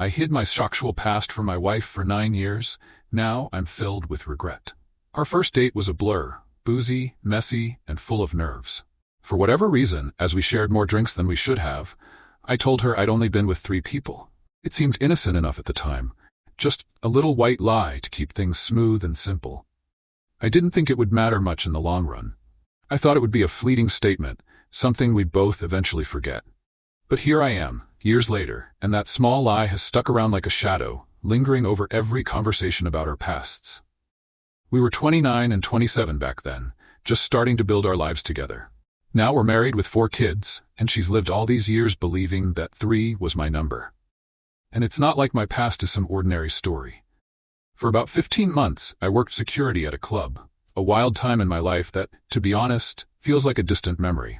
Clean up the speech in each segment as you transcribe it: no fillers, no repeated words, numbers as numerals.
I hid my sexual past from my wife for 9 years. Now I'm filled with regret. Our first date was a blur, boozy, messy, and full of nerves. For whatever reason, as we shared more drinks than we should have, I told her I'd only been with 3 people. It seemed innocent enough at the time. Just a little white lie to keep things smooth and simple. I didn't think it would matter much in the long run. I thought it would be a fleeting statement, something we'd both eventually forget. But here I am, years later, and that small lie has stuck around like a shadow, lingering over every conversation about our pasts. We were 29 and 27 back then, just starting to build our lives together. Now we're married with 4 kids, and she's lived all these years believing that 3 was my number. And it's not like my past is some ordinary story. For about 15 months, I worked security at a club, a wild time in my life that, to be honest, feels like a distant memory.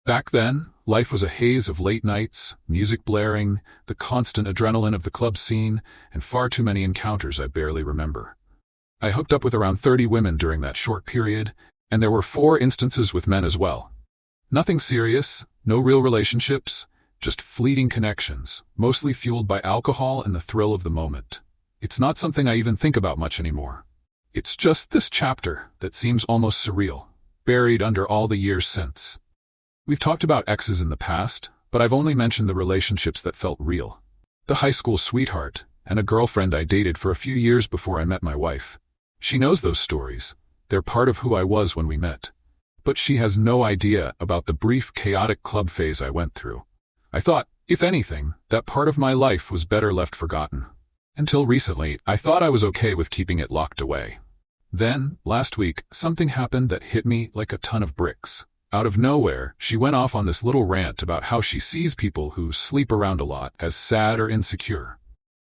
Back then, life was a haze of late nights, music blaring, the constant adrenaline of the club scene, and far too many encounters I barely remember. I hooked up with around 30 women during that short period, and there were 4 instances with men as well. Nothing serious, no real relationships, just fleeting connections, mostly fueled by alcohol and the thrill of the moment. It's not something I even think about much anymore. It's just this chapter that seems almost surreal, buried under all the years since. We've talked about exes in the past, but I've only mentioned the relationships that felt real. The high school sweetheart, and a girlfriend I dated for a few years before I met my wife. She knows those stories. They're part of who I was when we met. But she has no idea about the brief, chaotic club phase I went through. I thought, if anything, that part of my life was better left forgotten. Until recently, I thought I was okay with keeping it locked away. Then, last week, something happened that hit me like a ton of bricks. Out of nowhere, she went off on this little rant about how she sees people who sleep around a lot as sad or insecure.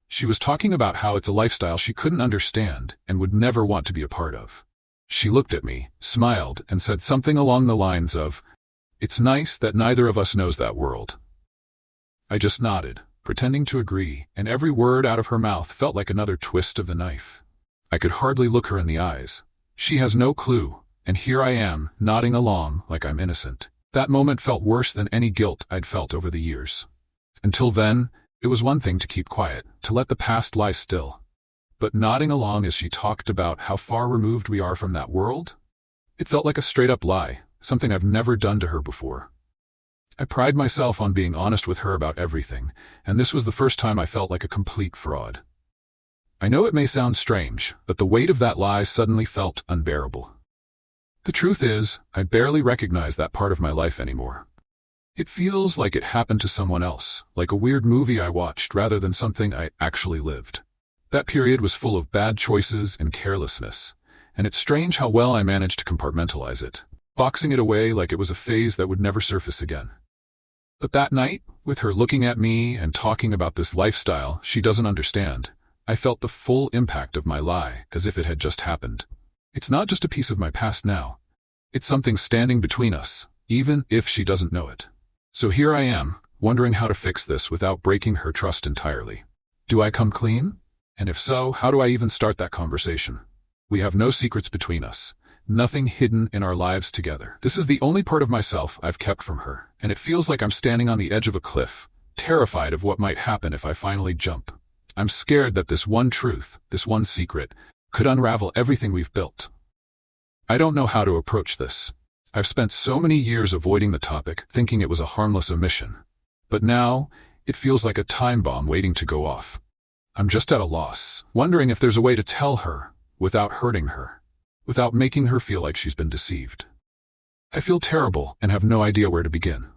She was talking about how it's a lifestyle she couldn't understand and would never want to be a part of. She looked at me, smiled, and said something along the lines of, "It's nice that neither of us knows that world." I just nodded, pretending to agree, and every word out of her mouth felt like another twist of the knife. I could hardly look her in the eyes. She has no clue, and here I am, nodding along like I'm innocent. That moment felt worse than any guilt I'd felt over the years. Until then, it was one thing to keep quiet, to let the past lie still. But nodding along as she talked about how far removed we are from that world? It felt like a straight-up lie, something I've never done to her before. I pride myself on being honest with her about everything, and this was the first time I felt like a complete fraud. I know it may sound strange, but the weight of that lie suddenly felt unbearable. The truth is, I barely recognize that part of my life anymore. It feels like it happened to someone else, like a weird movie I watched rather than something I actually lived. That period was full of bad choices and carelessness, and it's strange how well I managed to compartmentalize it, boxing it away like it was a phase that would never surface again. But that night, with her looking at me and talking about this lifestyle she doesn't understand, I felt the full impact of my lie as if it had just happened. It's not just a piece of my past now. It's something standing between us, even if she doesn't know it. So here I am, wondering how to fix this without breaking her trust entirely. Do I come clean? And if so, how do I even start that conversation? We have no secrets between us, nothing hidden in our lives together. This is the only part of myself I've kept from her, and it feels like I'm standing on the edge of a cliff, terrified of what might happen if I finally jump. I'm scared that this one truth, this one secret, could unravel everything we've built. I don't know how to approach this. I've spent so many years avoiding the topic, thinking it was a harmless omission. But now, it feels like a time bomb waiting to go off. I'm just at a loss, wondering if there's a way to tell her, without hurting her, without making her feel like she's been deceived. I feel terrible and have no idea where to begin.